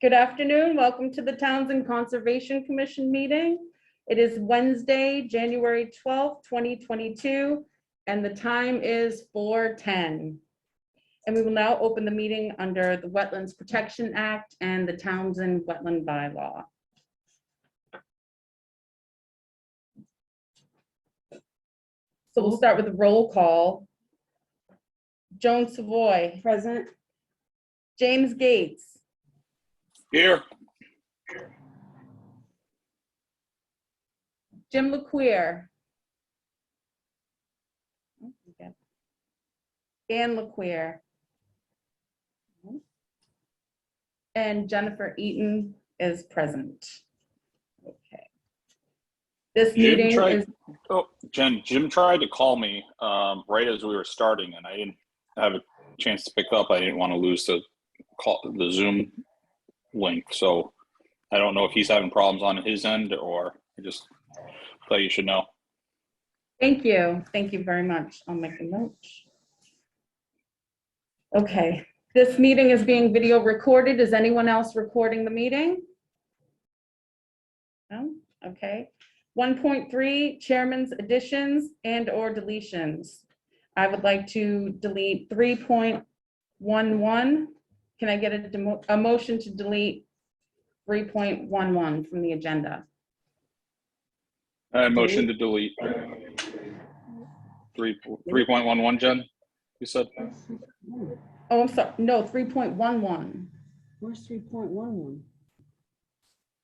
Good afternoon. Welcome to the Townsend Conservation Commission meeting. It is Wednesday, January 12th, 2022, and the time is 4:10. And we will now open the meeting under the Wetlands Protection Act and the Townsend Wetland Bylaw. So we'll start with a roll call. Joan Savoy. Present. James Gates. Here. Jim LeQueer. Ann LeQueer. And Jennifer Eaton is present. Okay. This meeting is. Oh, Jim tried to call me right as we were starting, and I didn't have a chance to pick up. I didn't want to lose the Zoom link, so I don't know if he's having problems on his end, or I just thought you should know. Thank you. Thank you very much. I'll make a note. Okay, this meeting is being video recorded. Is anyone else recording the meeting? No? Okay. 1.3, Chairman's additions and or deletions. I would like to delete 3.11. Can I get a motion to delete 3.11 from the agenda? I motion to delete 3.11, Jen, you said? Oh, I'm sorry. No, 3.11. Where's 3.11?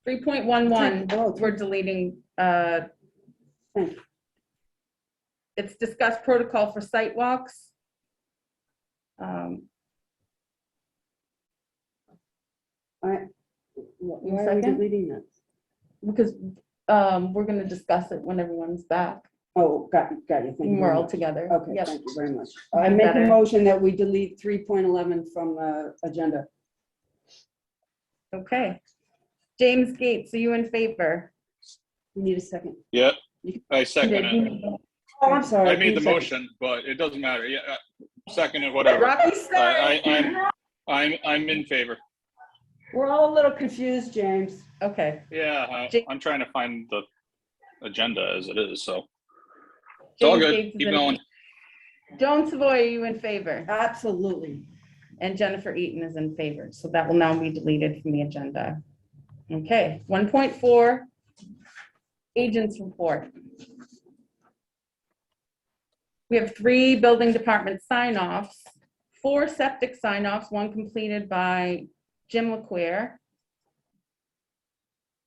3.11, we're deleting. It's discuss protocol for site walks. Why are we deleting that? Because we're going to discuss it when everyone's back. Oh, got you. Thank you. We're all together. Okay, Yep. thank you very much. I make a motion that we delete 3.11 from the agenda. Okay. James Gates, are you in favor? You need a second. Yeah, I second it. Oh, I'm sorry. I made the motion, but it doesn't matter. Yeah, second it, whatever. Rocky Star. I'm in favor. We're all a little confused, James. Okay. Yeah, I'm trying to find the agenda as it is, so it's all good. Keep going. Joan Savoy, are you in favor? Absolutely. And Jennifer Eaton is in favor. So that will now be deleted from the agenda. Okay. 1.4, agents report. We have 3 building department sign-offs, 4 septic sign-offs, 1 completed by Jim LeQueer.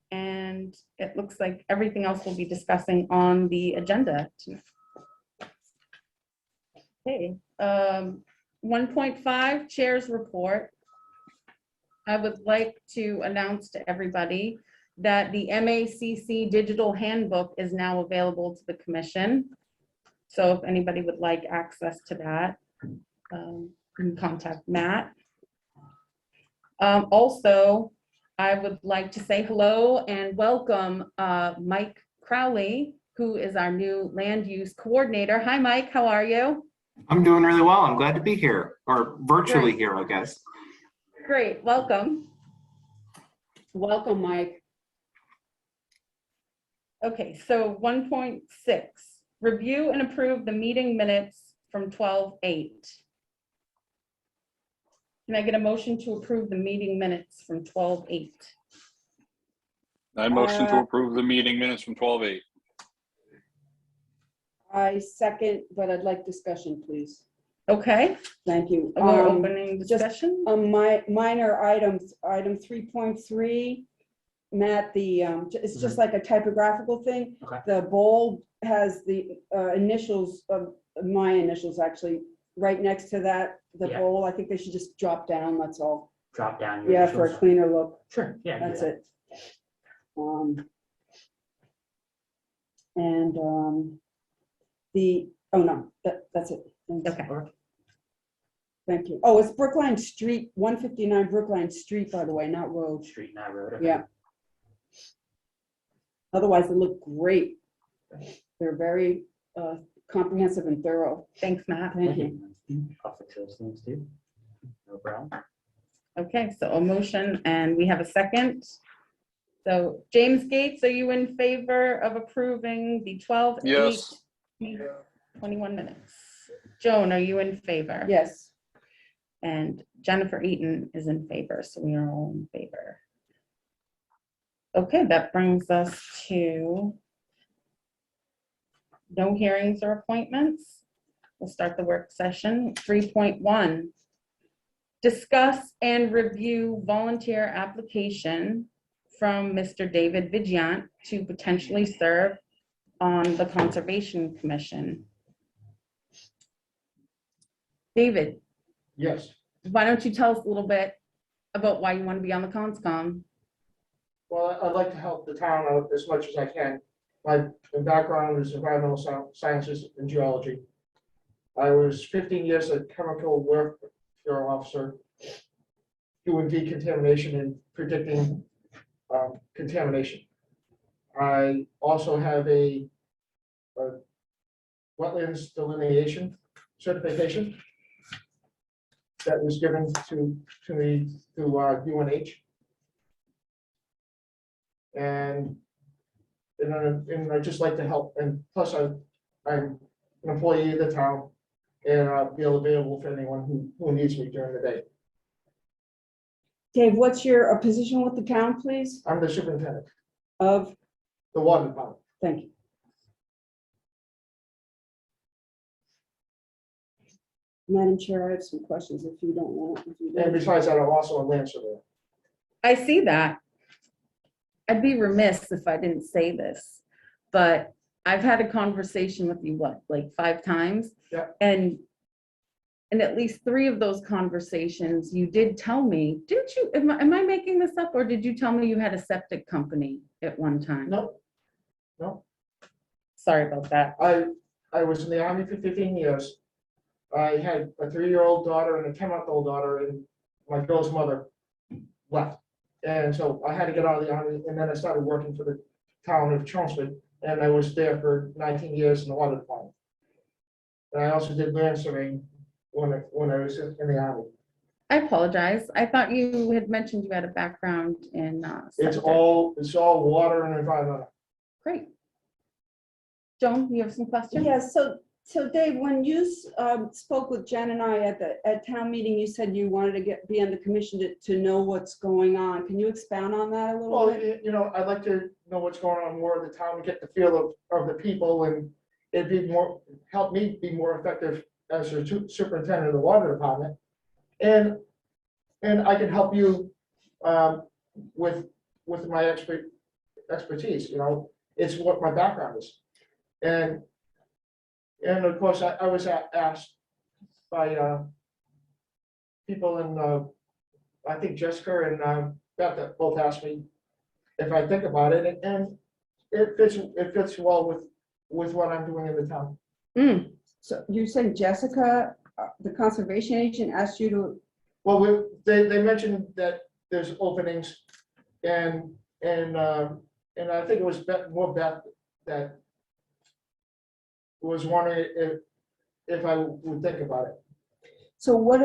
And it looks like everything else we'll be discussing on the agenda tonight. Okay, 1.5, Chair's report. I would like to announce to everybody that the MACC digital handbook is now available to the commission. So if anybody would like access to that, you can contact Matt. Also, I would like to say hello and welcome Mike Crowley, who is our new land use coordinator. Hi, Mike, how are you? I'm doing really well. I'm glad to be here, or virtually Great. here, I guess. Great, welcome. Welcome, Mike. Okay, so 1.6, review and approve the meeting minutes from 12/8. Can I get a motion to approve the meeting minutes from 12/8? I motion to approve the meeting minutes from 12/8. I second, but I'd like discussion, please. Okay, Thank you. we're opening discussion. My minor items, item 3.3, Matt, it's just like a typographical thing. Okay. The bold has the initials of my initials actually right next to that, the Yeah. bowl. I think they should just drop down, that's all. Drop down your Yeah, for a initials. cleaner look. Sure, yeah. do That's that. it. And that's it. Thanks. Okay. Thank you. Oh, it's Brookline Street, 159 Brookline Street, by the way, not road. Street, not road. Okay. Yeah. Otherwise, they look great. They're very comprehensive and thorough. Thanks, Matt. Thank you. I'll fix those things too. No problem. Okay, so a motion and we have a second. So James Gates, are you in favor of approving the 12, 8, Yes. 21 minutes? Joan, are you in favor? Yes. And Jennifer Eaton is in favor, so we are all in favor. Okay, that brings us to no hearings or appointments. We'll start the work session. 3.1, discuss and review volunteer application from Mr. David Vigilant to potentially serve on the Conservation Commission. David, Yes, why don't you tell us a little bit about why you want to be on the CONSCOM? well, I'd like to help the town out as much as I can. My background is environmental sciences and geology. I was 15 years a chemical warfare officer doing decontamination and predicting contamination. I also have a wetlands delineation certification that was given to me through UNH. And I'd just like to help, and plus I'm an employee of the town, and I'll be available for anyone who needs me during the day. Dave, what's your position with the town, please? I'm the superintendent, Of, the water department. thank you. Madam Chair, I have some questions if you don't want. if you And don't. besides that, I'm also a land surveyor. I see that. I'd be remiss if I didn't say this, but I've had a conversation with you, what, like 5 times? Yeah. And in at least 3 of those conversations, you did tell me, didn't you, am I making this up, or did you tell me you had a septic company at one time? No, no, Sorry about that. I was in the Army for 15 years. I had a 3-year-old daughter and a 10-month-old daughter, and my girl's mother left. And so I had to get out of the Army, and then I started working for the town of Chelmsford, and I was there for 19 years in the water department. And I also did land surveying when I was in the Army. I apologize. I thought you had mentioned you had a background in It's septic. all water and environmental. Great. Joan, you have some questions? Yeah, so Dave, when you spoke with Jen and I at town meeting, you said you wanted to be on the commission to know what's going on. Can you expound on that a little Well, bit? you know, I'd like to know what's going on more of the town, get the feel of the people, and it'd be more, help me be more effective as a superintendent of the water department. And I can help you with my expertise, you know, it's what my background is. And of course, I was asked by people in, I think Jessica and Beth that both asked me if I think about it, and it fits well with what I'm doing in the town. Mm, So you're saying Jessica, the conservation agent, asked you to, Well, they mentioned that there's openings, and I think it was Beth that was wondering if I would think about it. so what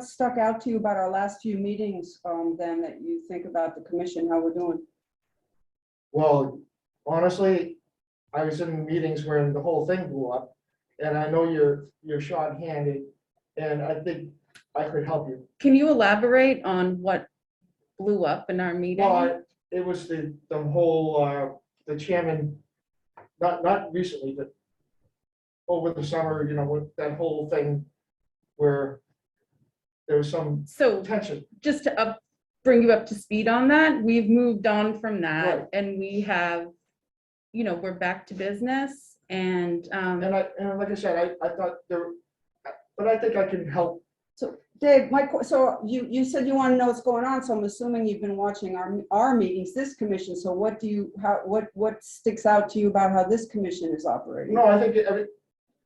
stuck out to you about our last few meetings, then, that you think about the commission, how we're doing? Well, honestly, I was in meetings where the whole thing blew up, and I know you're short-handed, and I think I could help you. Can you elaborate on what blew up in our meeting? Well, it was the whole, the chairman, not recently, but over the summer, you know, with that whole thing where there was some So tension. just to bring you up to speed on that, we've moved on from that, Right. and we have, you know, we're back to business, and And like I said, I thought there, but I think I can help. So Dave, so you said you want to know what's going on, so I'm assuming you've been watching our meetings, this commission, so what sticks out to you about how this commission is operating? No, I think,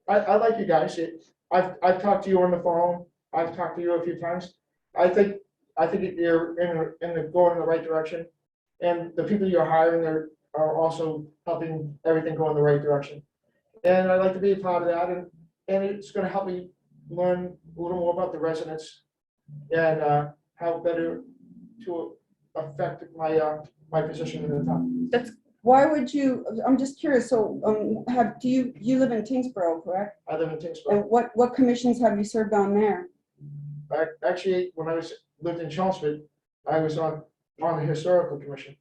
I like you guys. I've talked to you on the phone. I've talked to you a few times. I think you're going in the right direction. And the people you're hiring are also helping everything go in the right direction. And I'd like to be a part of that, and it's gonna help me learn a little more about the residents and how better to affect my position in the town. Why would you, I'm just curious, so, you live in Tingsboro, correct? I live in Tingsboro. And what commissions have you served on there? Actually, when I lived in Chelmsford, I was on the historical commission.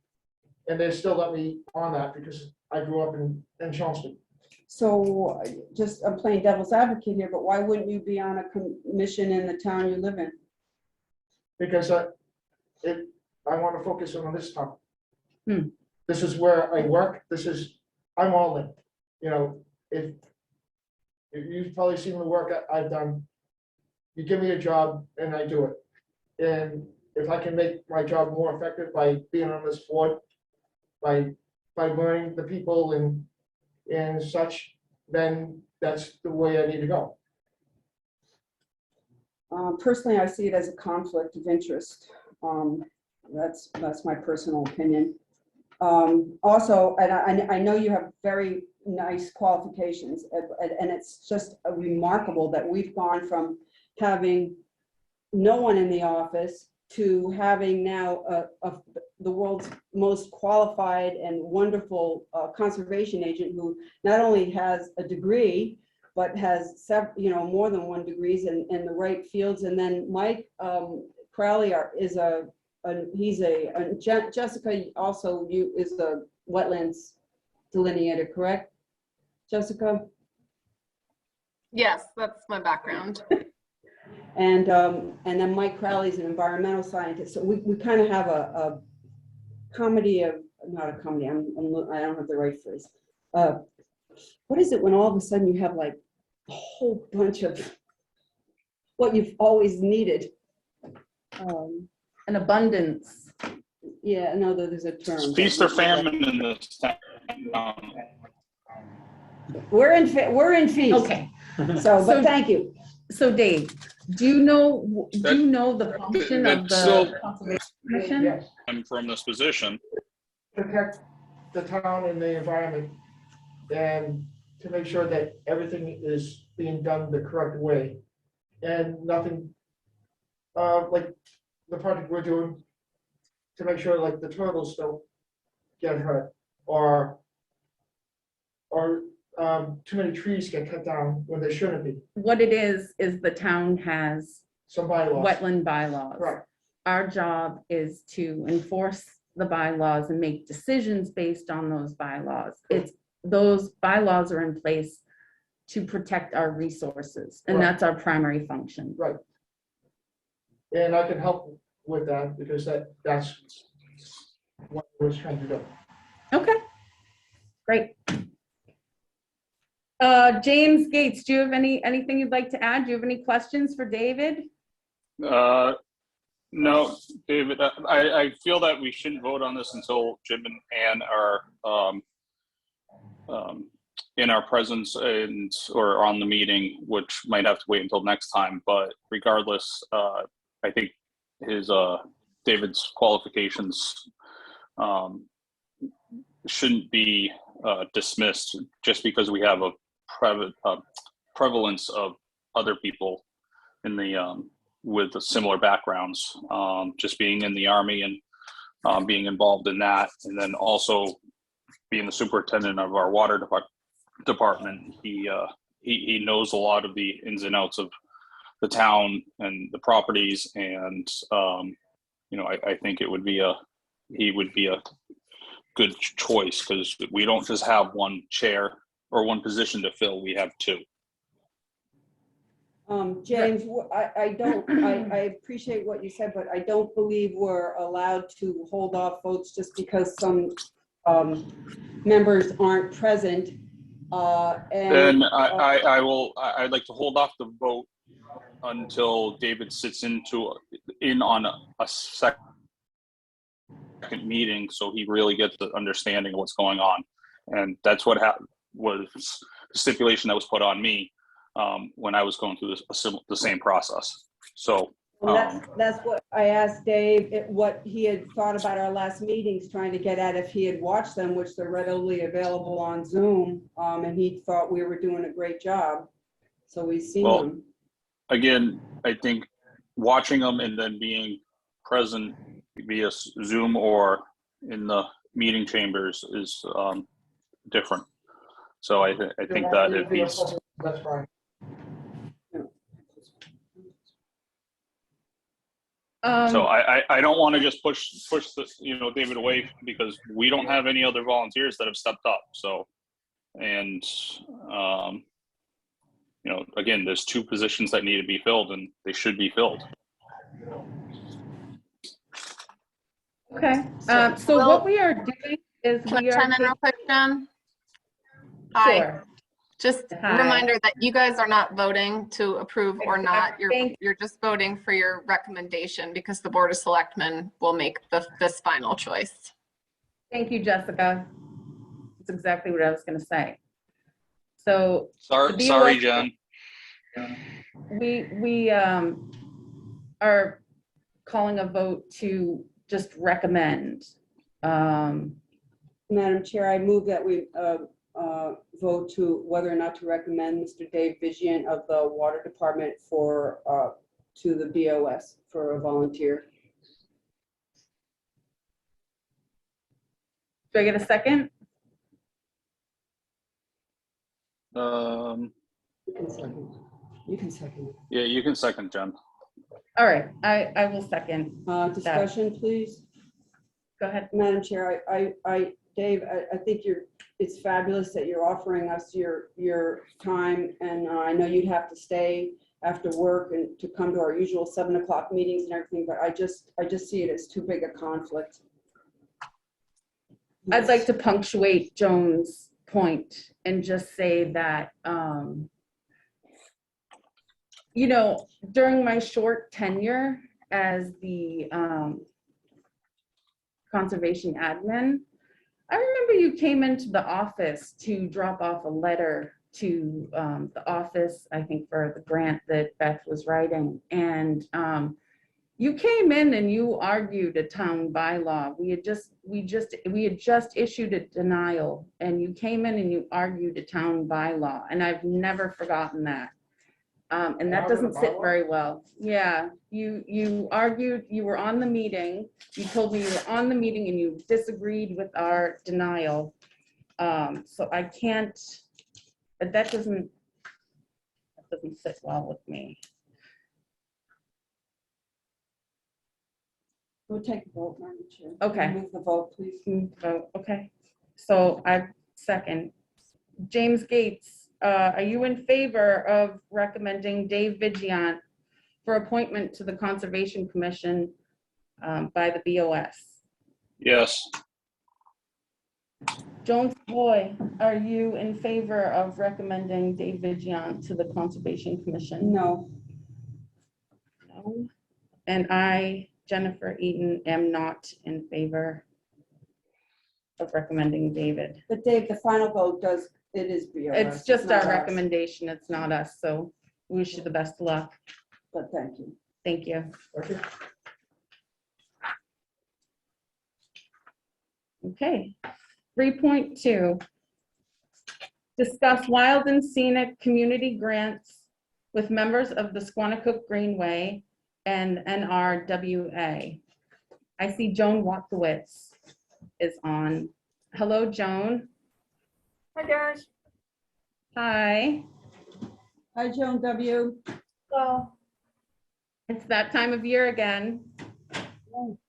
And they still let me on that because I grew up in Chelmsford. So, just, I'm playing devil's advocate here, but why wouldn't you be on a commission in the town you live in? Because I want to focus on this town. Hmm. This is where I work. I'm all in. You know, if you've probably seen the work I've done, you give me a job and I do it. And if I can make my job more effective by being on this board, by learning the people and such, then that's the way I need to go. Personally, I see it as a conflict of interest. That's my personal opinion. Also, and I know you have very nice qualifications, and it's just remarkable that we've gone from having no one in the office to having now the world's most qualified and wonderful conservation agent who not only has a degree, but has more than one degrees in the right fields. And then Mike Crowley Jessica also is a wetlands delineator, correct? Jessica? Yes, that's my background. And then Mike Crowley's an environmental scientist. So we kind of have a comedy of, not a comedy, I don't have the right phrase. What is it when all of a sudden you have like a whole bunch of what you've always needed? An abundance. Yeah, no, there's a term. Feast or famine in this town. We're in feast. Okay, So, but thank you. so Dave, do you know the function of that's still- the Conservation Commission? Yes, I'm from this position. protect the town and the environment and to make sure that everything is being done the correct way. And nothing, like the project we're doing, to make sure like the turtles don't get hurt or too many trees get cut down when they shouldn't be. What it is the town has Some bylaws. wetland bylaws. Right. Our job is to enforce the bylaws and make decisions based on those bylaws. Those bylaws are in place to protect our resources, and Right. that's our primary function. Right. And I can help with that because that's what I was trying to do. Okay, great. James Gates, do you have anything you'd like to add? Do you have any questions for David? No, David, I feel that we shouldn't vote on this until Jim and Ann are in our presence or on the meeting, which might have to wait until next time. But regardless, I think David's qualifications shouldn't be dismissed just because we have a prevalence of other people in the with similar backgrounds, just being in the Army and being involved in that, and then also being the superintendent of our water department. He knows a lot of the ins and outs of the town and the properties, and I think he would be a good choice because we don't just have one chair or one position to fill, we have two. James, I appreciate what you said, but I don't believe we're allowed to hold off votes just because some members aren't present. Then I'd like to hold off the vote until David sits in on a second meeting, so he really gets the understanding of what's going on. And that's what was the stipulation that was put on me when I was going through the same process. So that's what I asked Dave, what he had thought about our last meetings, trying to get at if he had watched them, which they're readily available on Zoom, and he thought we were doing a great job. So we've seen them. Again, I think watching them and then being present via Zoom or in the meeting chambers is different. So I think that it'd be, That's fine. so I don't want to just push this, David away, because we don't have any other volunteers that have stepped up. So, and again, there's 2 positions that need to be filled, and they should be filled. Okay, so Well, what we are doing is Can we I are. chime in real quick, Jen? Hi. Sure. Just Hi. a reminder that you guys are not voting to approve or not. Thank- You're just voting for your recommendation because the Board of Selectmen will make this final choice. Thank you, Jessica. That's exactly what I was going to say. So Sorry, The sorry, BOS Jen. we are calling a vote to just recommend. Madam Chair, I move that we vote to whether or not to recommend Mr. Dave Vigian of the Water Department to the BOS for a volunteer. Do I get a second? You can second. You can second. Yeah, you can second, Jen. All right, I will second. Discussion, please. Go ahead. Madam Chair, Dave, I think it's fabulous that you're offering us your time, and I know you'd have to stay after work and to come to our usual 7 o'clock meetings and everything, but I just see it as too big a conflict. I'd like to punctuate Joan's point and just say that, during my short tenure as the conservation admin, I remember you came into the office to drop off a letter to the office, I think for the grant that Beth was writing. And you came in and you argued a town bylaw. We had just issued a denial, and you came in and you argued a town bylaw, and I've never forgotten that. And that doesn't sit very well. Yeah, you argued, you were on the meeting. You told me you were on the meeting and you disagreed with our denial. So I can't, that doesn't sit well with me. We'll take a vote, Madam Chair. Okay. Move the vote, please. Oh, okay, so I second. James Gates, are you in favor of recommending Dave Vigian for appointment to the Conservation Commission by the BOS? Yes. Joan Savoy, are you in favor of recommending Dave Vigian to the Conservation Commission? No. No. And I, Jennifer Eaton, am not in favor of recommending David. But Dave, the final vote it is BOS. It's just not our us, recommendation, it's not us, so we wish you the best of luck. But thank you. Thank you. Okay, 3.2. Discuss wild and scenic community grants with members of the Squanicook Greenway and NRWA. I see Joan Watkowitz is on. Hello, Joan. Hi, guys. Hi. Hi, Joan W. Well, It's that time of year again.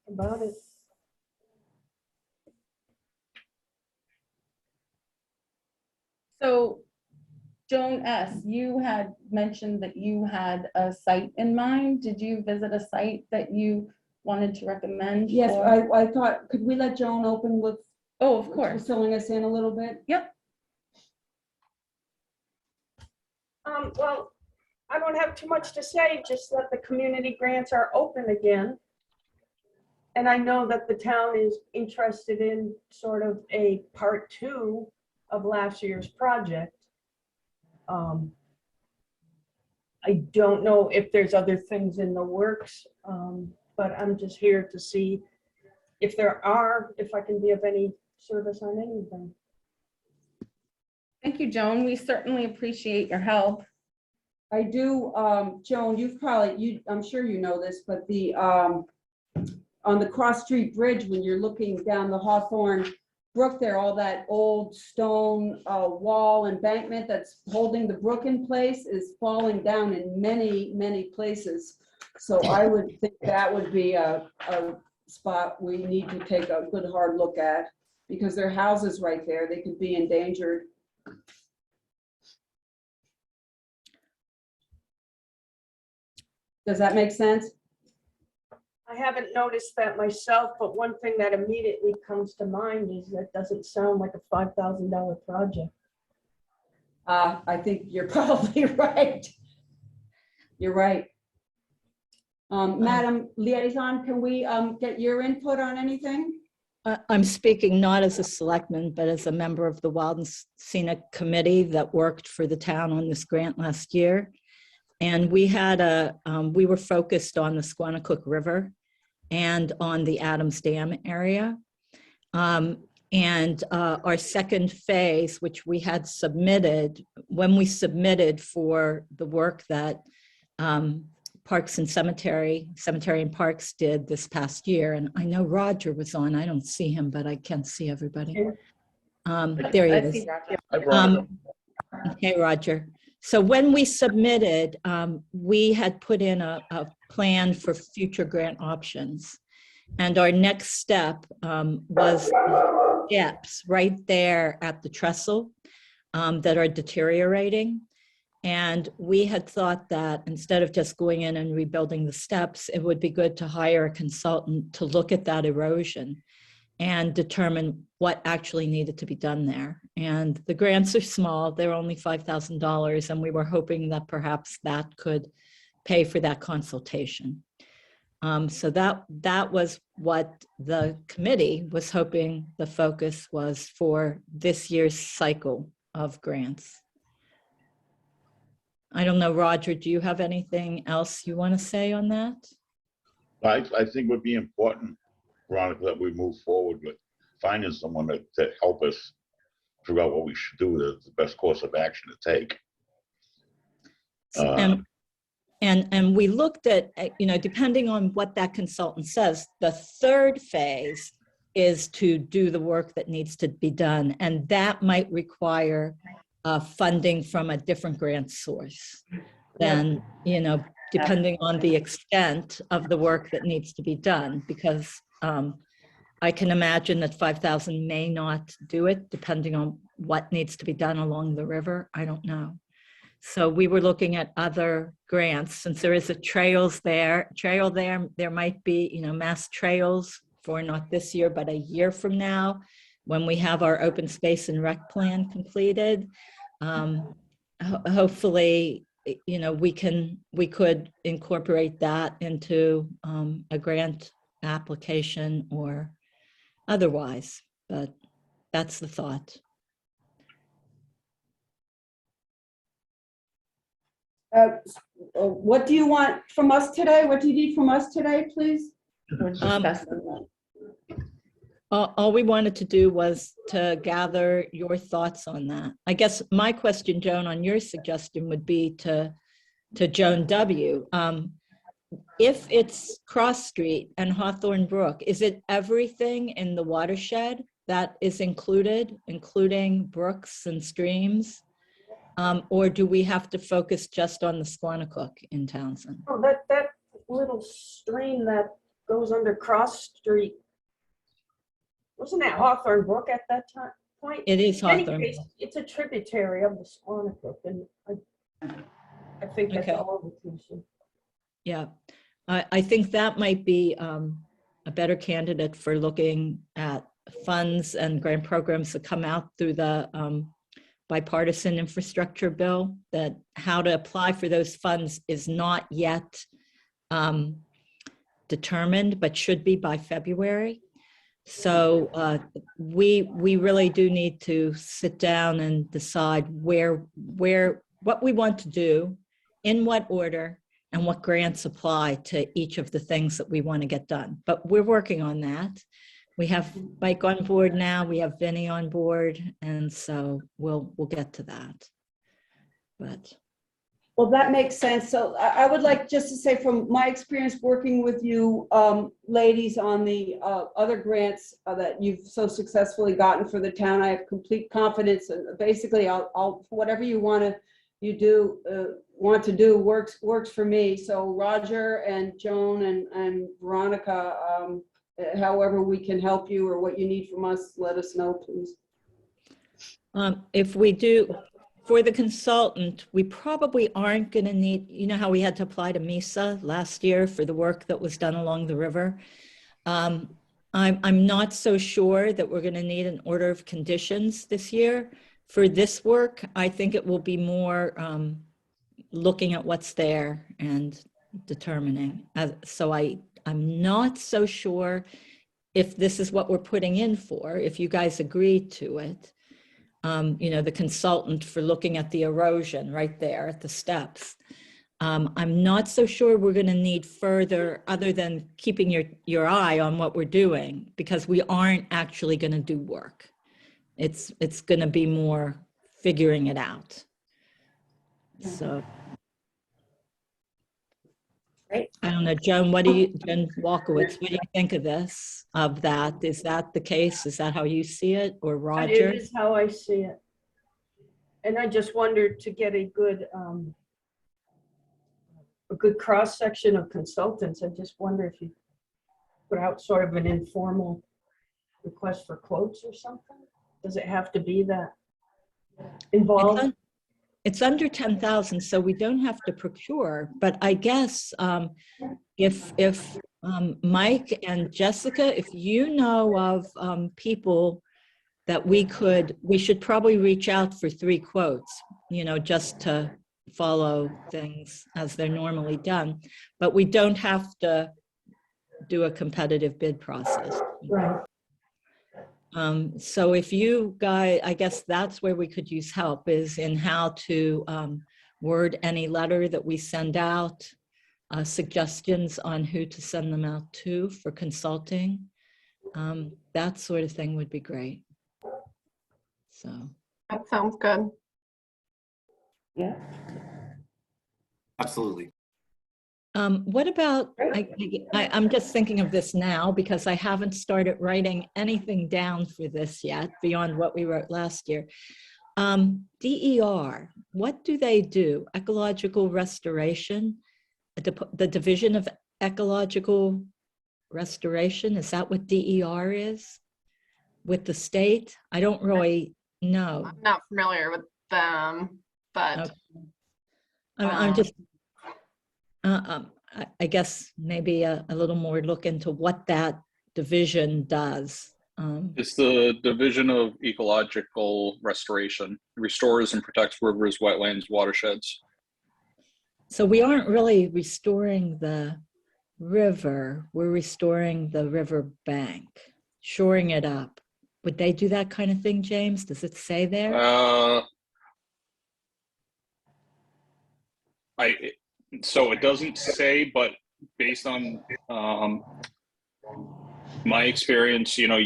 about it. So, Joan S., you had mentioned that you had a site in mind. Did you visit a site that you wanted to recommend? Yes, for- I thought, could we let Joan open with Oh, of course. filling us in a little bit? Yep. Well, I don't have too much to say, just that the community grants are open again. And I know that the town is interested in sort of a part 2 of last year's project. I don't know if there's other things in the works, but I'm just here to see if I can be of any service on anything. Thank you, Joan. We certainly appreciate your help. I do, Joan, I'm sure you know this, but on the Cross Street Bridge, when you're looking down the Hawthorne Brook there, all that old stone wall embankment that's holding the brook in place is falling down in many, many places. So I would think that would be a spot we need to take a good hard look at, because there are houses right there. They could be endangered. Does that make sense? I haven't noticed that myself, but one thing that immediately comes to mind is that doesn't sound like a $5,000 project. I think you're probably right. You're right. Madam Liaison, can we get your input on anything? I'm speaking not as a selectman, but as a member of the Wild and Scenic Committee that worked for the town on this grant last year. And we had we were focused on the Squanicook River and on the Adams Dam area. And our second phase, which we had submitted, when we submitted for the work that Parks and Cemetery and Parks did this past year, and I know Roger was on, I don't see him, but I can see everybody. There he is. Hey, Roger. So when we submitted, we had put in a plan for future grant options. And our next step was steps right there at the trestle that are deteriorating. And we had thought that instead of just going in and rebuilding the steps, it would be good to hire a consultant to look at that erosion and determine what actually needed to be done there. And the grants are small, they're only $5,000, and we were hoping that perhaps that could pay for that consultation. So that was what the committee was hoping the focus was for this year's cycle of grants. I don't know, Roger, do you have anything else you want to say on that? I think it would be important, Veronica, that we move forward with finding someone to help us figure out what we should do, the best course of action to take. And we looked at, depending on what that consultant says, the third phase is to do the work that needs to be done. And that might require funding from a different grant source than, depending on the extent of the work that needs to be done, because I can imagine that 5,000 may not do it, depending on what needs to be done along the river. I don't know. So we were looking at other grants, since there is a trail there, there might be, mass trails for not this year, but a year from now, when we have our open space and rec plan completed. Hopefully, we could incorporate that into a grant application or otherwise, but that's the thought. What do you want from us today? What do you need from us today, please? All we wanted to do was to gather your thoughts on that. I guess my question, Joan, on your suggestion would be to Joan W. If it's Cross Street and Hawthorne Brook, is it everything in the watershed that is included, including brooks and streams? Or do we have to focus just on the Squanicook in Townsend? Oh, that little stream that goes under Cross Street, wasn't that Hawthorne Brook at that point? It is In any Hawthorne. case, it's a tributary of the Squanicook, and I think that's Okay. all we can. Yeah, I think that might be a better candidate for looking at funds and grant programs that come out through the bipartisan infrastructure bill, that how to apply for those funds is not yet determined, but should be by February. So we really do need to sit down and decide what we want to do, in what order, and what grants apply to each of the things that we want to get done. But we're working on that. We have Mike on board now, we have Vinny on board, and so we'll get to that. But Well, that makes sense. So I would like just to say from my experience working with you ladies on the other grants that you've so successfully gotten for the town, I have complete confidence. And basically, I'll whatever you want to do works for me. So Roger and Joan and Veronica, however we can help you or what you need from us, let us know, please. If we do, for the consultant, we probably aren't going to need, you know how we had to apply to MISA last year for the work that was done along the river? I'm not so sure that we're going to need an order of conditions this year. For this work, I think it will be more looking at what's there and determining. So I'm not so sure if this is what we're putting in for, if you guys agreed to it. You know, the consultant for looking at the erosion right there at the steps. I'm not so sure we're going to need further other than keeping your eye on what we're doing, because we aren't actually going to do work. It's going to be more figuring it out. So. Great. I don't know, Joan, Jen Walkowitz, what do you think of this, of that? Is that the case? Is that how you see it, or Roger? It is how I see it. And I just wondered to get a good cross-section of consultants. I just wonder if you put out sort of an informal request for quotes or something? Does it have to be that involved? It's under 10,000, so we don't have to procure, but I guess if Mike and Jessica, if you know of people that we should probably reach out for 3 quotes, you know, just to follow things as they're normally done, but we don't have to do a competitive bid process. Right. So if you guys, I guess that's where we could use help, is in how to word any letter that we send out, suggestions on who to send them out to for consulting. That sort of thing would be great. So. That sounds good. Yeah. Absolutely. What about, I'm just thinking of this now because I haven't started writing anything down for this yet beyond what we wrote last year. DER, what do they do? Ecological restoration, the Division of Ecological Restoration, is that what DER is with the state? I don't really know. I'm not familiar with them, but Okay. I'm just, I guess maybe a little more look into what that division does. It's the Division of Ecological Restoration. It restores and protects rivers, wetlands, watersheds. So we aren't really restoring the river, we're restoring the river bank, shoring it up. Would they do that kind of thing, James? Does it say there? So it doesn't say, but based on my experience, you know,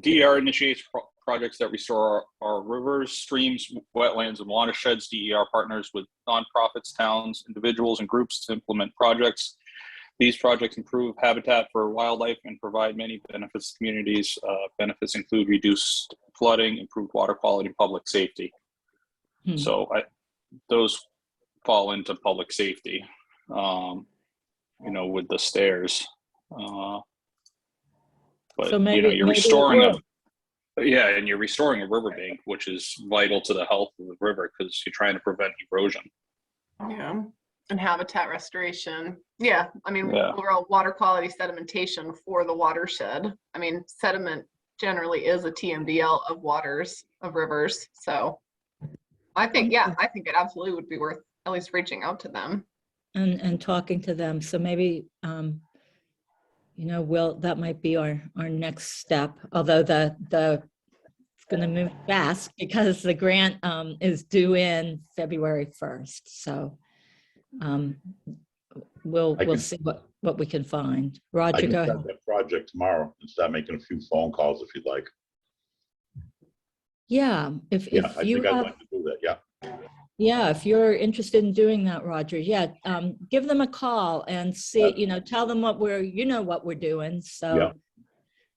DER initiates projects that restore our rivers, streams, wetlands, and watersheds. DER partners with nonprofits, towns, individuals, and groups to implement projects. These projects improve habitat for wildlife and provide many benefits to communities. Benefits include reduced flooding, improved water quality, and public safety. So those fall into public safety, you know, with the stairs. But So maybe, you know, you're maybe restoring and you're restoring a riverbank, which is vital to the health of the river because you're trying to prevent erosion. yeah, and habitat restoration. Yeah, I mean, Yeah. overall water quality sedimentation for the watershed. I mean, sediment generally is a TMDL of waters, of rivers. So I think, yeah, I think it absolutely would be worth at least reaching out to them. and talking to them. So maybe, you know, that might be our next step, although it's going to move fast because the grant is due in February 1st. So we'll see what we can find. I Roger, can go start ahead. that project tomorrow and start making a few phone calls if you'd like. Yeah, if Yeah, I you think I'd have, like to do that, yeah. Yeah, if you're interested in doing that, Roger, yeah, give them a call and see, tell them what what we're doing. So,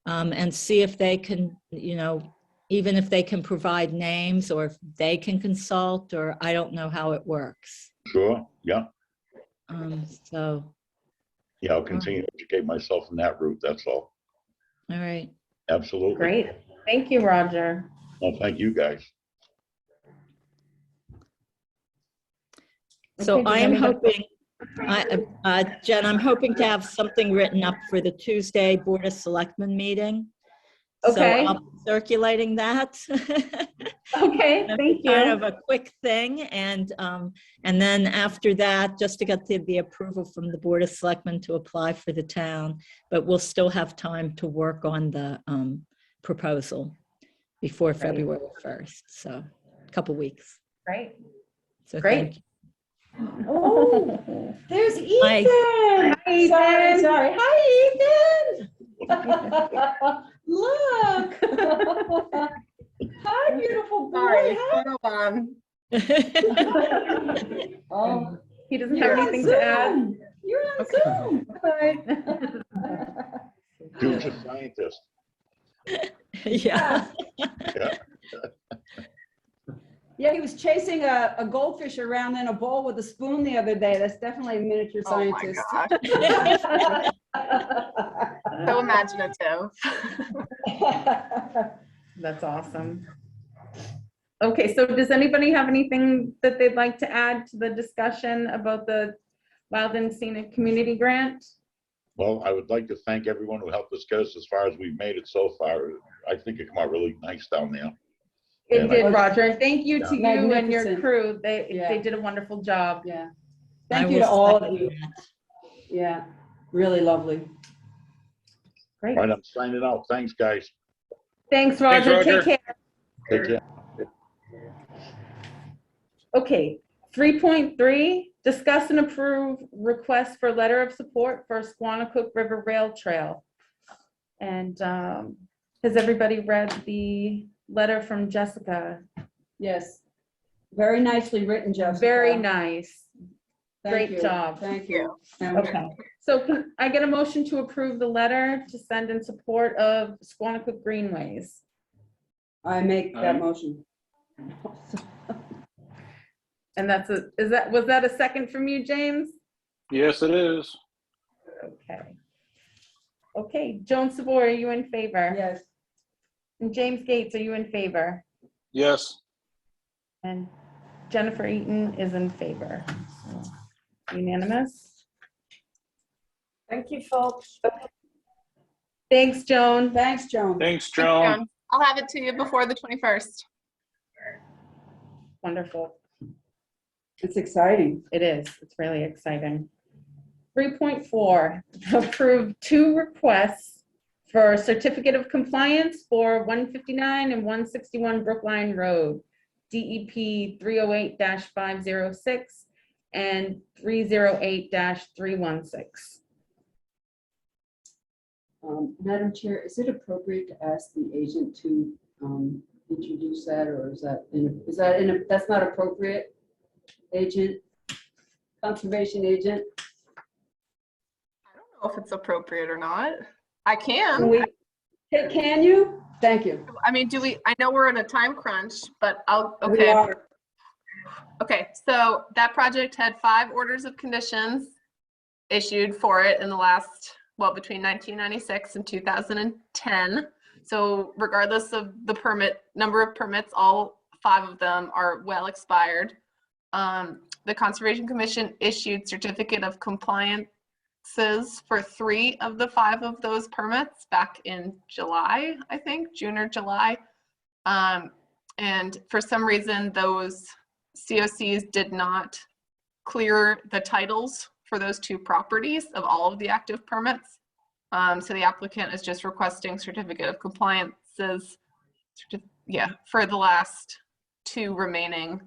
and see if they can, even if they can provide names or if they can consult, or I don't know how it works. Sure, yeah. So, Yeah, I'll continue to educate myself in that route, that's all. all right. Absolutely. Great. Thank you, Roger. Well, thank you, guys. So Okay, does I am anybody- hoping, Jen, I'm hoping to have something written up for the Tuesday Board of Selectmen meeting. Okay. So I'll be circulating that. Okay, thank Kind you. of a quick thing, and then after that, just to get the approval from the Board of Selectmen to apply for the town, but we'll still have time to work on the proposal before February 1st, so a couple weeks. Great. So Great. thank you. Oh, there's Ethan. Hi. Hi, Sorry, Ethan. sorry. Hi, Ethan. Look. Hi, beautiful boy. Sorry, Hi. photo bomb. Oh, He doesn't you're have on anything to add. Zoom. You're on Zoom. Future scientist. Yeah. Yeah. Yeah, he was chasing a goldfish around in a bowl with a spoon the other day. That's definitely a miniature Oh my scientist. gosh, so imaginative. That's awesome. Okay, so does anybody have anything that they'd like to add to the discussion about the Wild and Scenic Community Grant? Well, I would like to thank everyone who helped us get us as far as we've made it so far. I think it came out really nice down there. It And did, Roger, and thank you to you and your Magnificent. crew. They Yeah. did a wonderful job. Yeah. I Thank you will to all of second you. that. Yeah, really lovely. Great. Right, I'm signing out. Thanks, guys. Thanks, Roger. Roger. Take care. Take care. Okay, 3.3, discuss and approve request for letter of support for Squanicook River Rail Trail. And has everybody read the letter from Jessica? Yes. Very nicely written, Jessica. Very nice. Thank great you. job. Thank you. Okay, so can I get a motion to approve the letter to send in support of Squanicook Greenways? I make that motion. And was that a second from you, James? Yes, it is. Okay. Okay, Joan Sabor, are you in favor? Yes. And James Gates, are you in favor? Yes. And Jennifer Eaton is in favor. So, unanimous. Thank you, folks. Thanks, Joan. Thanks, Joan. Thanks, Thanks, Joan. Joan. I'll have it to you before the 21st. Wonderful. It's exciting. It is. It's really exciting. 3.4, approve 2 requests for certificate of compliance for 159 and 161 Brookline Road, DEP 308-506 and 308-316. Madam Chair, is it appropriate to ask the agent to introduce that, or that's not appropriate? Agent, conservation agent? I don't know if it's appropriate or not. I can. Can you? Thank you. I mean, I know we're in a time crunch, but We okay. are. Okay, so that project had 5 orders of conditions issued for it in the last, between 1996 and 2010. So regardless of the number of permits, all 5 of them are well expired. The Conservation Commission issued certificate of compliances for 3 of the 5 of those permits back in July, I think, June or July. And for some reason, those COCs did not clear the titles for those 2 properties of all of the active permits. So the applicant is just requesting certificate of compliances, for the last 2 remaining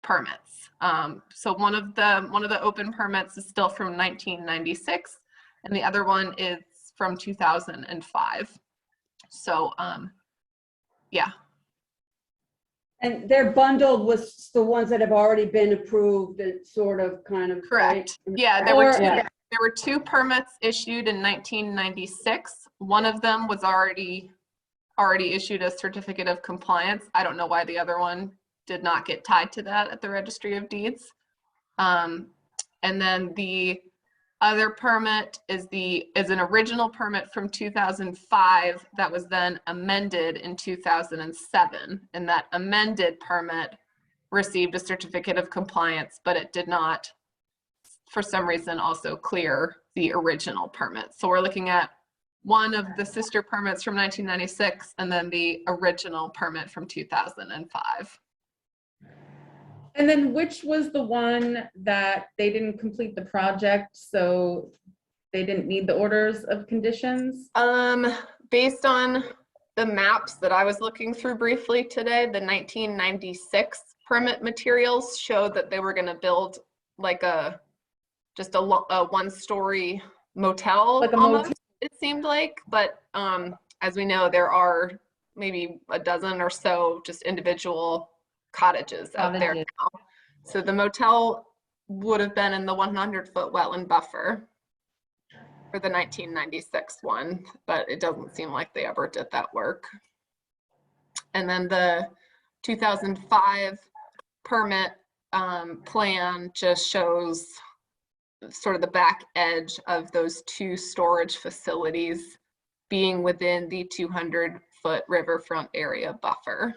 permits. So one of the open permits is still from 1996, and the other one is from 2005. So yeah. And they're bundled with the ones that have already been approved and sort of kind of. Correct. right? Yeah, Or- there were two permits issued in 1996. One of them was already issued a certificate of compliance. I don't know why the other one did not get tied to that at the Registry of Deeds. And then the other permit is an original permit from 2005 that was then amended in 2007. And that amended permit received a certificate of compliance, but it did not, for some reason, also clear the original permit. So we're looking at one of the sister permits from 1996 and then the original permit from 2005. And then which was the one that they didn't complete the project, so they didn't need the orders of conditions? Based on the maps that I was looking through briefly today, the 1996 permit materials showed that they were going to build like just a one-story motel Like a almost, motel. it seemed like. But as we know, there are maybe a dozen or so just individual cottages out there Cottages. now. So the motel would have been in the 100-foot wetland buffer for the 1996 one, but it doesn't seem like they ever did that work. And then the 2005 permit plan just shows sort of the back edge of those two storage facilities being within the 200-foot riverfront area buffer.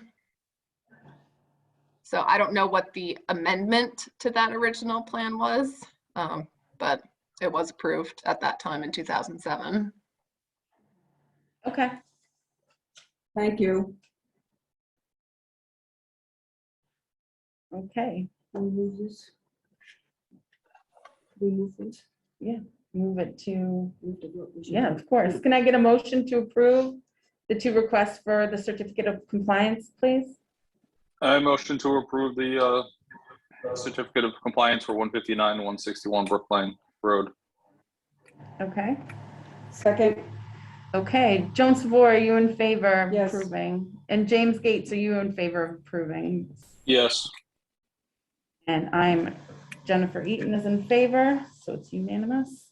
So I don't know what the amendment to that original plan was, but it was approved at that time in 2007. Okay, Thank you. okay, Remove this. Remove this. move it to, Move the vote. yeah, of course. Can I get a motion to approve the two requests for the certificate of compliance, please? I motion to approve the certificate of compliance for 159 and 161 Brookline Road. Okay, Second, okay. Joan Savor, are you in favor of Yes. approving? And James Gates, are you in favor of approving? Yes. And I'm, Jennifer Eaton is in favor, so it's unanimous.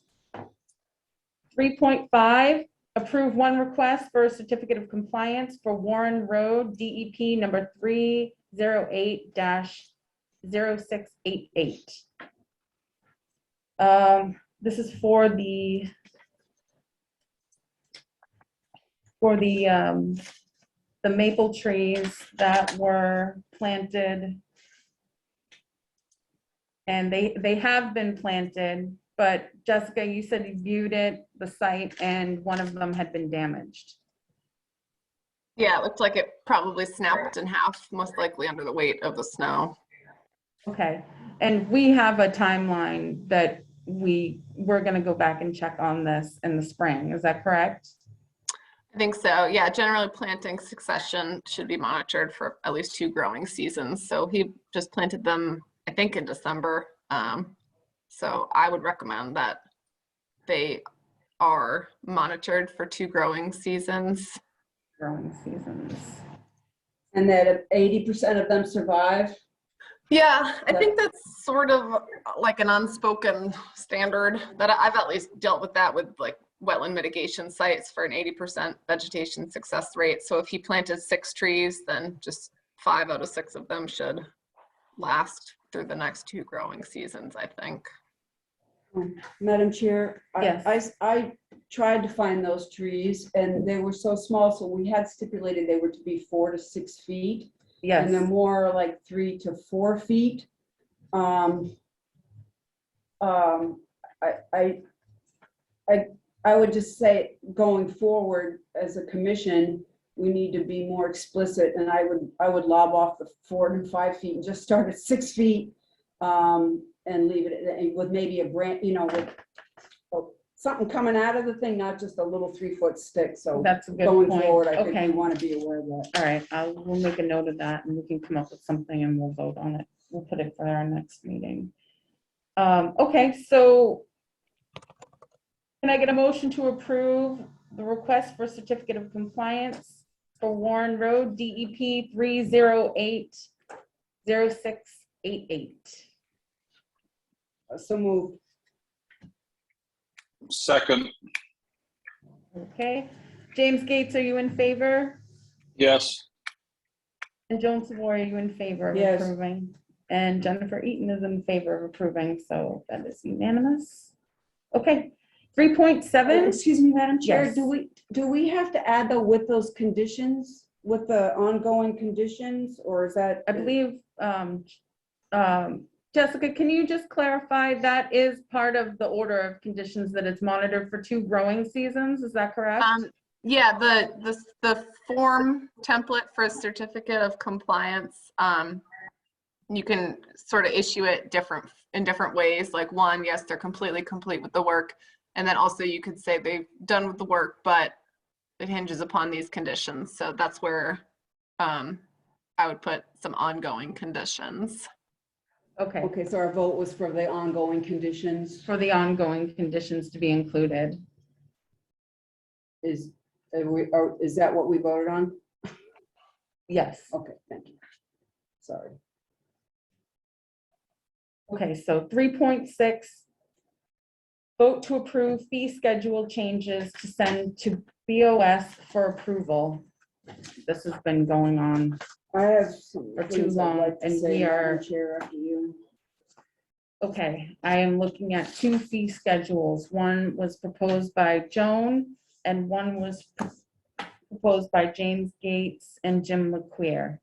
3.5, approve one request for a certificate of compliance for Warren Road, DEP number 308-0688. This is for the maple trees that were planted. And they have been planted, but Jessica, you said you viewed it, the site, and one of them had been damaged. Yeah, it looked like it probably snapped in half, most likely under the weight of the snow. Okay, and we have a timeline that we're gonna go back and check on this in the spring, is that correct? I think so. Yeah, generally planting succession should be monitored for at least 2 growing seasons. So he just planted them, I think, in December. So I would recommend that they are monitored for 2 growing seasons. Growing seasons. and that 80% of them survive. Yeah, I think that's sort of like an unspoken standard that I've at least dealt with that with like wetland mitigation sites for an 80% vegetation success rate. So if he planted 6 trees, then just 5 out of 6 of them should last through the next 2 growing seasons, I think. Madam Chair, Yes. I tried to find those trees and they were so small, so we had stipulated they were to be 4 to 6 feet. And they're Yes, more like 3 to 4 feet. I would just say, going forward as a commission, we need to be more explicit, and I would lob off the 4 and 5 feet and just start at 6 feet, and leave it with maybe a branch, with something coming out of the thing, not just a little 3-foot stick. So that's a good going point. forward, I think Okay, we want to be aware of that. all right, we'll make a note of that and we can come up with something and we'll vote on it. We'll put it for our next meeting. Okay, so can I get a motion to approve the request for certificate of compliance for Warren Road, DEP 3080688. So moved. Second, Okay, James Gates, are you in favor? yes. And Joan Savoy, are you in favor of Yes. approving? And Jennifer Eaton is in favor of approving, so that is unanimous. Okay, 3.7. Excuse me, Madam Chair, Yes. do we have to add though with those conditions, with the ongoing conditions, or is that? I believe, Jessica, can you just clarify that is part of the order of conditions that it's monitored for 2 growing seasons? Is that correct? Yeah, the form template for a certificate of compliance, you can sort of issue it in different ways. Like one, yes, they're completely complete with the work. And then also you could say they've done with the work, but it hinges upon these conditions. So that's where I would put some ongoing conditions. Okay, Okay, so our vote was for the ongoing conditions. for the ongoing conditions to be included. Is that what we voted on? Yes. Okay, thank you. Sorry. Okay, so 3.6, vote to approve fee schedule changes to send to BOS for approval. This has been going on. I have some For too things I'd long, like to and say, we are- Madam Chair, after you. Okay, I am looking at 2 fee schedules. One was proposed by Joan and one was proposed by James Gates and Jim LeQueer.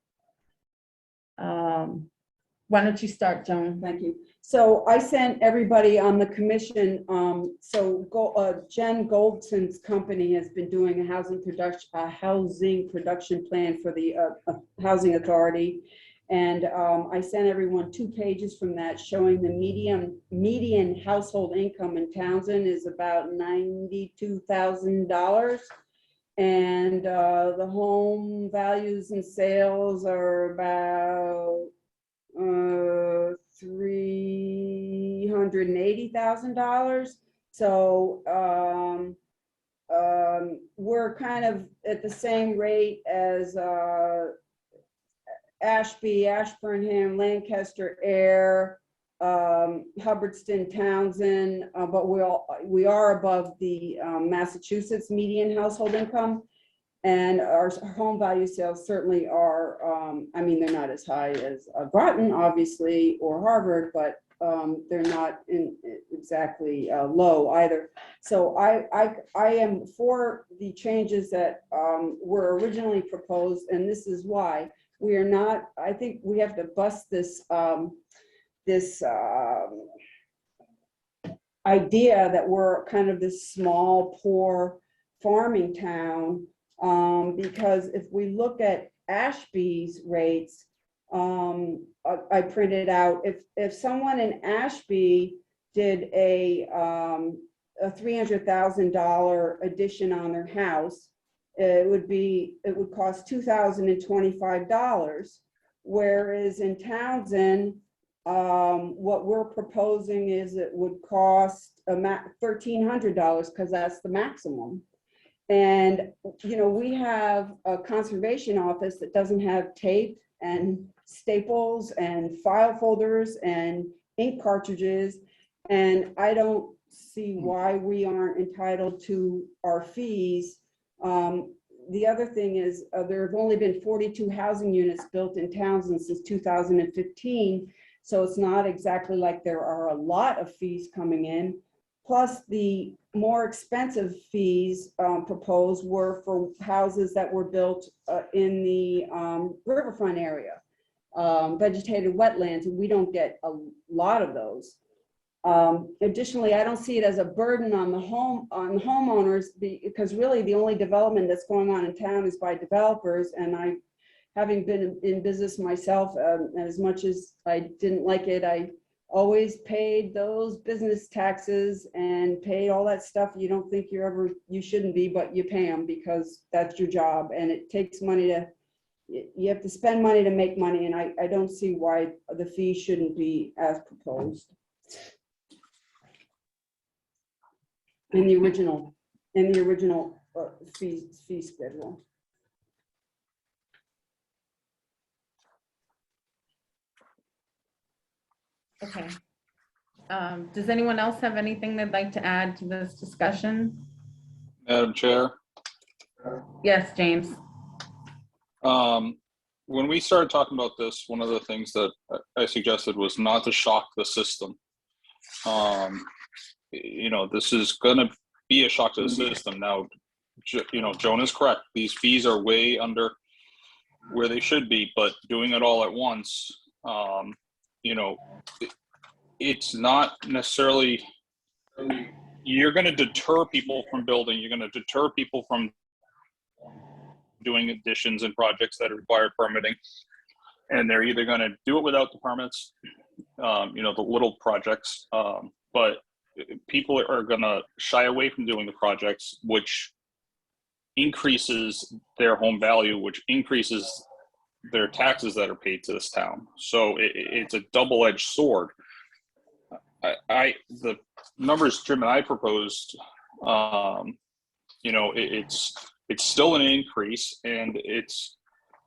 Why don't you start, Joan? Thank you. So I sent everybody on the commission, Jen Goldson's company has been doing a housing production plan for the Housing Authority. And I sent everyone 2 pages from that showing the median household income in Townsend is about $92,000. And the home values and sales are about $380,000. So we're kind of at the same rate as Ashby, Ashburnham, Lancaster, Air, Hubbardston, Townsend, but we are above the Massachusetts median household income. And our home value sales certainly are, I mean, they're not as high as Groton, obviously, or Harvard, but they're not exactly low either. So I am for the changes that were originally proposed, and this is why. We are not, I think we have to bust this, idea that we're kind of this small, poor farming town. Because if we look at Ashby's rates, I printed out, if someone in Ashby did a $300,000 addition on their house, it would cost $2,025. Whereas in Townsend, what we're proposing is it would cost $1,300 because that's the maximum. And, you know, we have a conservation office that doesn't have tape and staples and file folders and ink cartridges. And I don't see why we aren't entitled to our fees. The other thing is there have only been 42 housing units built in Townsend since 2015. So it's not exactly like there are a lot of fees coming in. Plus the more expensive fees proposed were for houses that were built in the riverfront area, vegetated wetlands, and we don't get a lot of those. Additionally, I don't see it as a burden on the homeowners because really the only development that's going on in town is by developers. And I, having been in business myself, as much as I didn't like it, I always paid those business taxes and paid all that stuff. You don't think you shouldn't be, but you pay them because that's your job. And it takes money you have to spend money to make money. And I don't see why the fee shouldn't be as proposed. In the original fee schedule. Okay. Does anyone else have anything they'd like to add to this discussion? Madam Chair, Yes, James. when we started talking about this, one of the things that I suggested was not to shock the system. This is gonna be a shock to the system. Now, Joan is correct. These fees are way under where they should be, but doing it all at once, it's not necessarily, you're going to deter people from building. You're going to deter people from doing additions and projects that require permitting. And they're either going to do it without the permits, the little projects, but people are going to shy away from doing the projects, which increases their home value, which increases their taxes that are paid to this town. So it's a double-edged sword. The numbers Jim and I proposed, it's still an increase, and it's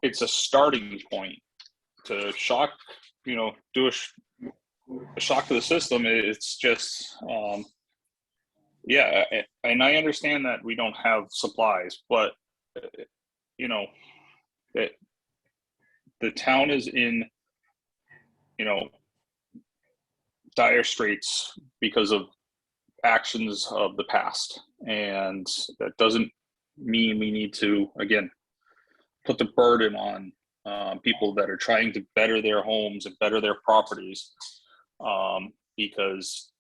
a starting point. To shock, do a shock to the system. It's just, and I understand that we don't have supplies, but the town is in, dire straits because of actions of the past. And that doesn't mean we need to, again, put the burden on people that are trying to better their homes and better their properties because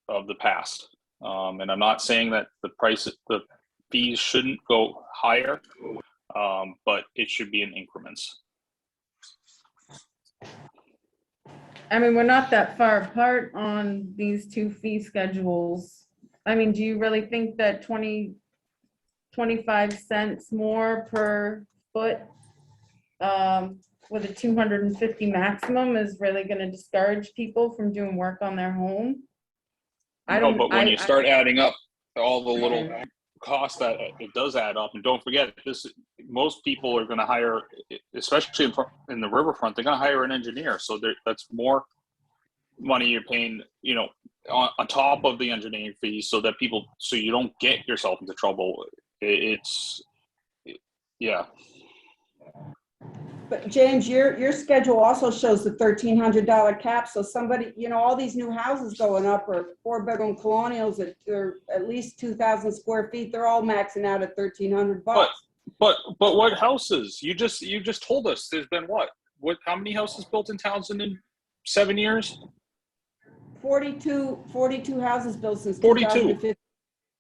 of the past. And I'm not saying that the fees shouldn't go higher, but it should be in increments. I mean, we're not that far apart on these two fee schedules. I mean, do you really think that 25 cents more per foot with a 250 maximum is really going to discourage people from doing work on their home? But when you start adding up all the little costs, that it does add up. And don't forget, most people are going to hire, especially in the riverfront, they're going to hire an engineer. So that's more money you're paying, on top of the engineering fees, so you don't get yourself into trouble. Yeah. But James, your schedule also shows the $1,300 cap. So somebody, all these new houses going up are 4-bedroom colonials that are at least 2,000 square feet. They're all maxing out at $1,300. But what houses? You just told us there's been how many houses built in Townsend in 7 years? 42 houses built since 42. 2015.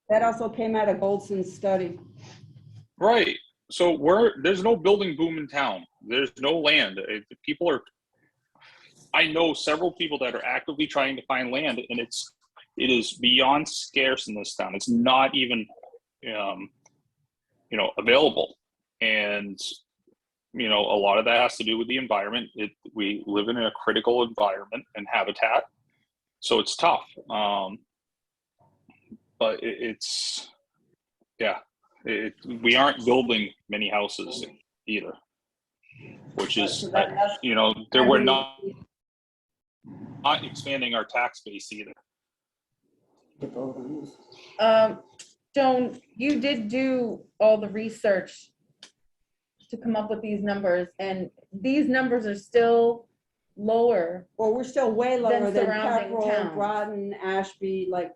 That also came out of Goldson's study. Right. So there's no building boom in town. There's no land. I know several people that are actively trying to find land, and it is beyond scarce in this town. It's not even, available. And, a lot of that has to do with the environment. We live in a critical environment and habitat. So it's tough. But we aren't building many houses either, which is, we're not expanding our tax base either. Joan, you did do all the research to come up with these numbers, and these numbers are still lower. Well, we're still way lower than surrounding Pepperell, towns. Groton, Ashby, like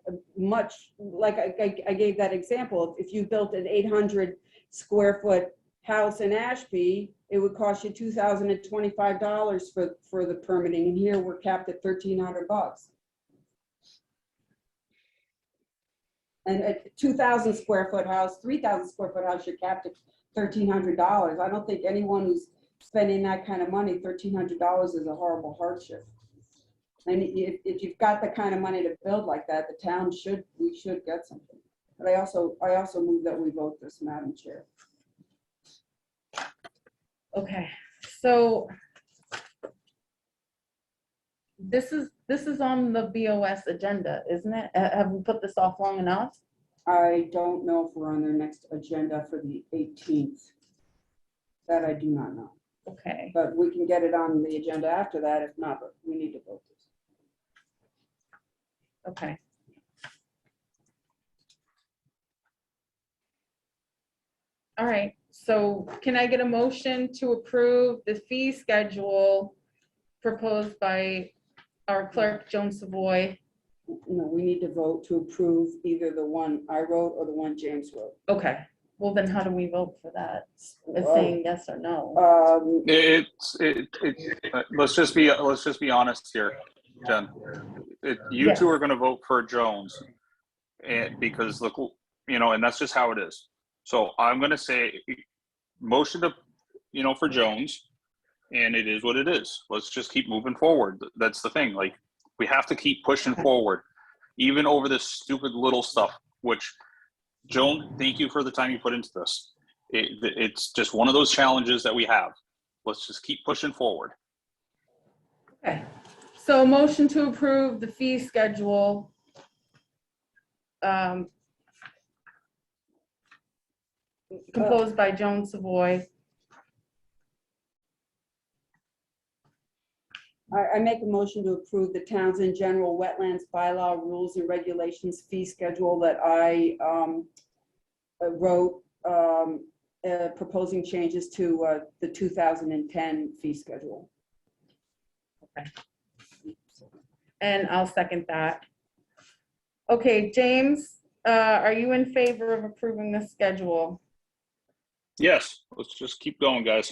I gave that example. If you built an 800 square foot house in Ashby, it would cost you $2,025 for the permitting. And here we're capped at $1,300. And a 2,000 square foot house, 3,000 square foot house, you're capped at $1,300. I don't think anyone who's spending that kind of money, $1,300 is a horrible hardship. And if you've got the kind of money to build like that, the town we should get something. But I also move that we vote this, Madam Chair. Okay, so this is on the BOS agenda, isn't it? Have we put this off long enough? I don't know if we're on their next agenda for the 18th. That I do not know. Okay. But we can get it on the agenda after that. If not, but we need to vote this. Okay. All right, so can I get a motion to approve the fee schedule proposed by our clerk, Joan Savoy? No, we need to vote to approve either the one I wrote or the one James wrote. Okay, well then how do we vote for that? It's saying yes or no. Let's just be honest here, Jen. You two Yes. are going to vote for Jones, and because look, and that's just how it is. So I'm going to say motion to, for Jones, and it is what it is. Let's just keep moving forward. That's the thing. Like, we have to keep pushing forward, even over this stupid little stuff. Which, Joan, thank you for the time you put into this. It's just one of those challenges that we have. Let's just keep pushing forward. Okay, so motion to approve the fee schedule. Composed by Joan Savoy. I make a motion to approve the Townsend General Wetlands Bylaw Rules and Regulations fee schedule that I wrote, proposing changes to the 2010 fee schedule. Okay. And I'll second that. Okay, James, are you in favor of approving the schedule? Yes, let's just keep going, guys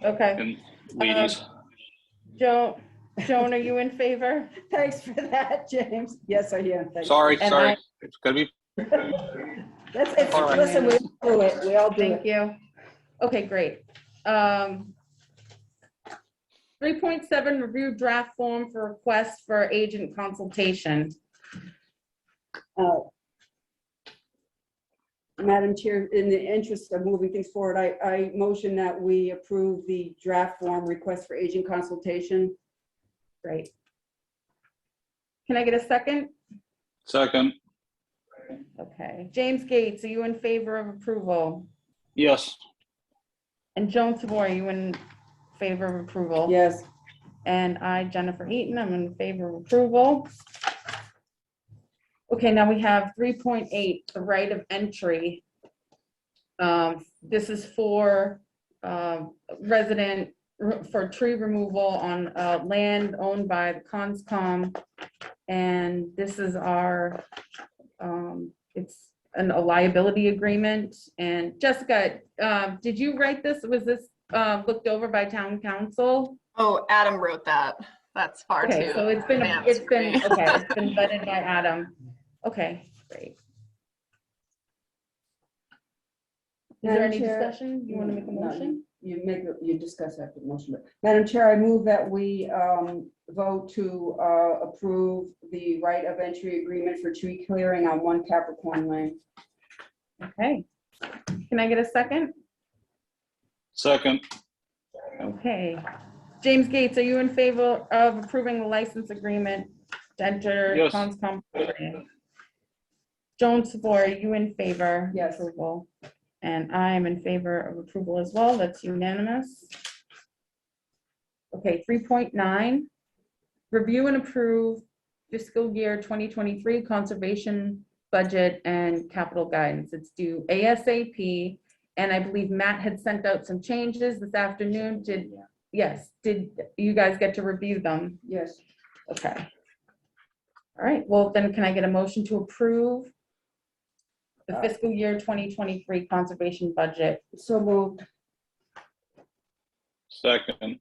Okay. and ladies. Joan, are you in favor? Thanks for that, James. Yes, I am. Thanks. Sorry. And It's gonna be. It's, All right. listen, we all do it. We all do Thank it. you. Okay, great. 3.7, review draft form for request for agent consultation. Madam Chair, in the interest of moving things forward, I motion that we approve the draft form request for agent consultation. Great. Can I get a second? Second. Okay. James Gates, are you in favor of approval? Yes. And Joan Savoy, are you in favor of approval? Yes. And I, Jennifer Eaton, I'm in favor of approval. Okay, now we have 3.8, the right of entry. This is for resident, for tree removal on land owned by the Conscom. And this is our, it's a liability agreement. And Jessica, did you write this? Was this looked over by town council? Oh, Adam wrote that. That's far too. Okay, so it's been advanced for me. vetted by Adam. Okay, great. Is there Madam any Chair, discussion? You want to make a no, motion? You discuss after the motion. But Madam Chair, I move that we vote to approve the right of entry agreement for tree clearing on 1 Capricorn Lane. Okay. Can I get a second? Second. Okay. James Gates, are you in favor of approving the license agreement to enter Yes. Conscom? Joan Savoy, are you in favor? Yes. Approval. And I'm in favor of approval as well. That's unanimous. Okay, 3.9, review and approve fiscal year 2023 conservation budget and capital guidance. It's due ASAP. And I believe Matt had sent out some changes this afternoon. Yes, did you guys get to review them? Yes. Okay. All right, well then can I get a motion to approve the fiscal year 2023 conservation budget? So moved. Second.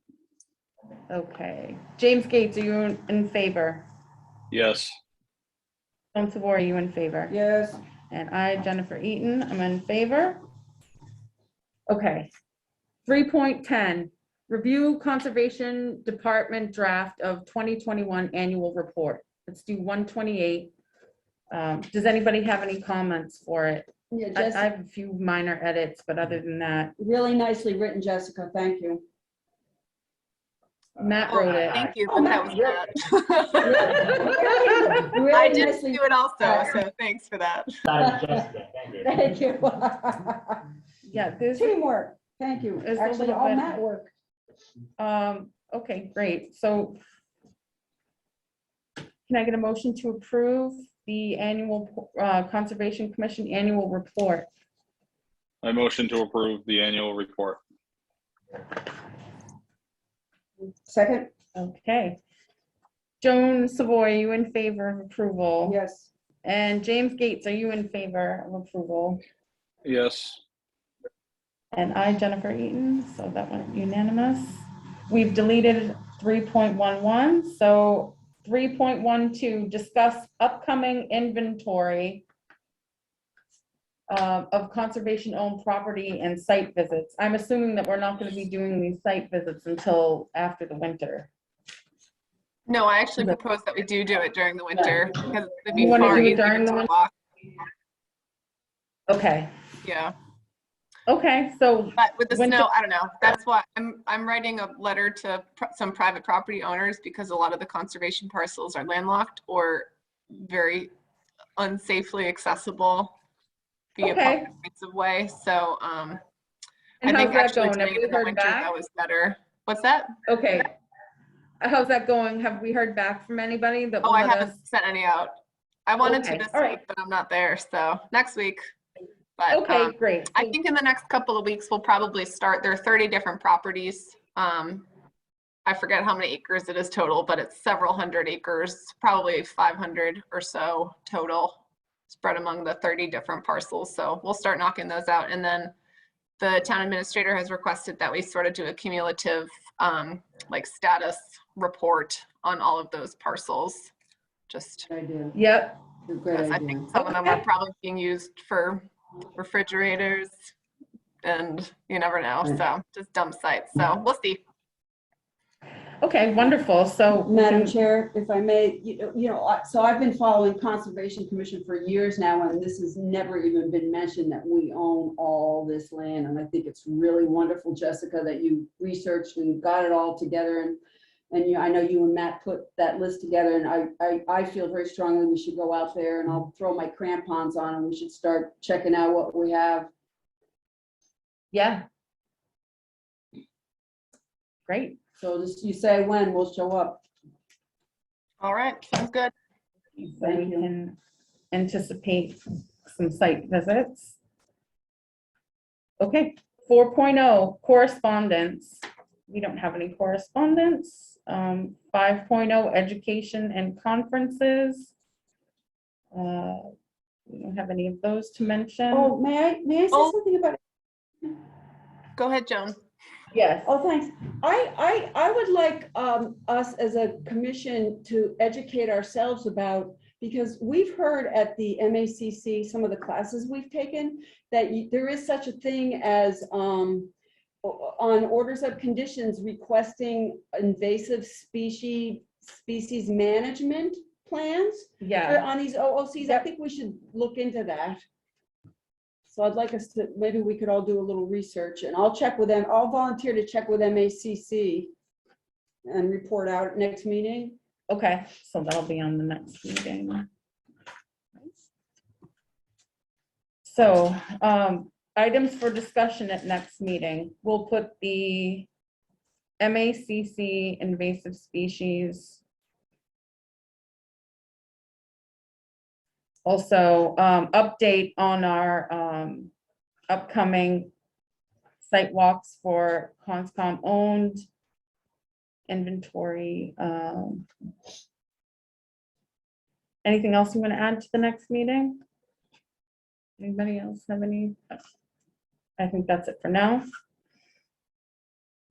Okay. James Gates, are you in favor? Yes. Joan Savoy, are you in favor? Yes. And I, Jennifer Eaton, I'm in favor. Okay. 3.10, review Conservation Department draft of 2021 annual report. Let's do 128. Does anybody have any comments for it? Yeah, I Jessica, have a few minor edits, but other than that, really nicely written, Jessica. Thank you. Matt Oh, wrote it. thank you, but that was that. Really I didn't nicely- do it also, so thanks for that. Thank you. Yeah, there's, Teamwork. Thank you. There's a Actually, little all bit- Matt work. okay, great. So Can I get a motion to approve the annual Conservation Commission annual report? I motion to approve the annual report. Second? Okay. Joan Savoy, are you in favor of approval? Yes. And James Gates, are you in favor of approval? Yes. And I, Jennifer Eaton, so that went unanimous. We've deleted 3.11, so 3.12, discuss upcoming inventory of conservation-owned property and site visits. I'm assuming that we're not going to be doing these site visits until after the winter. No, I actually propose that we do it during the winter because it'd be You wanna far do it easier during the to winter? walk. Okay, Yeah, okay, so, but with the Winter- snow, I don't know. That's why I'm writing a letter to some private property owners because a lot of the conservation parcels are landlocked or very unsafely accessible via Okay. public rights of way. So I and think how's that actually going? Have doing we it in the heard winter back? that was better. What's that? Okay. How's that going? Have we heard back from anybody that Oh, will I let haven't us? sent any out. I wanted to Okay, this all right. week, but I'm not there. So next week. But Okay, great. I think in the next couple of weeks, we'll probably start. There are 30 different properties. I forget how many acres it is total, but it's several hundred acres, probably 500 or so total, spread among the 30 different parcels. So we'll start knocking those out. And then the town administrator has requested that we sort of do a cumulative like status report on all of those parcels. Just Good idea. Yep, Great because I idea. think some of them are Okay. probably being used for refrigerators and you never know. Right. So just dump sites. So we'll see. okay, wonderful. So, we Madam can- Chair, if I may, so I've been following Conservation Commission for years now, and this has never even been mentioned that we own all this land. And I think it's really wonderful, Jessica, that you researched and got it all together. And I know you and Matt put that list together, and I feel very strongly we should go out there, and I'll throw my crampons on, and we should start checking out what we have. yeah. Great. So just you say when, we'll show up. All right. Sounds good. So Thank we you. can anticipate some site visits. Okay, 4.0 correspondence. We don't have any correspondence. 5.0 education and conferences. We don't have any of those to mention. Oh, may I say Oh. something about Go ahead, Joan. Yes. Oh, thanks. I would like us as a commission to educate ourselves about, because we've heard at the MACC, some of the classes we've taken, that there is such a thing as on orders of conditions requesting invasive species management plans Yeah. on these OOCs. I think we should look into that. So I'd like us to, maybe we could all do a little research, and I'll check with them. I'll volunteer to check with MACC and report out at next meeting. Okay, so that'll be on the next meeting. So, items for discussion at next meeting. We'll put the MACC invasive species. Also, update on our upcoming site walks for Conscom owned inventory. Anything else you want to add to the next meeting? Anybody else have any? I think that's it for now.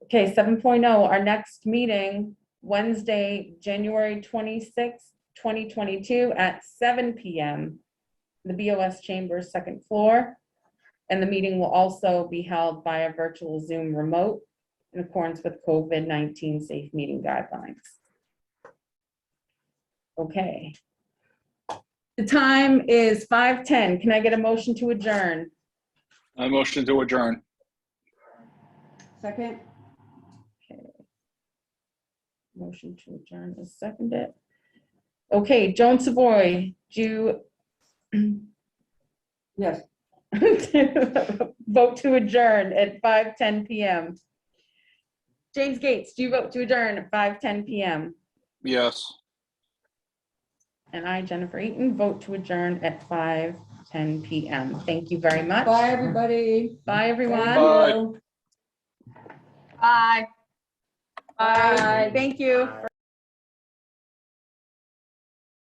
Okay, 7.0, our next meeting, Wednesday, January 26th, 2022 at 7 p.m. The BOS Chambers, second floor. And the meeting will also be held via virtual Zoom remote in accordance with COVID-19 safe meeting guidelines. Okay. The time is 5:10. Can I get a motion to adjourn? I motion to adjourn. Second? Motion to adjourn is seconded. Okay, Joan Savoy, do you Yes. vote to adjourn at 5:10 p.m.? James Gates, do you vote to adjourn at 5:10 p.m.? Yes. And I, Jennifer Eaton, vote to adjourn at 5:10 PM. Thank you very much. Bye, everybody. Bye, everyone. Bye. Bye. Bye. Thank you.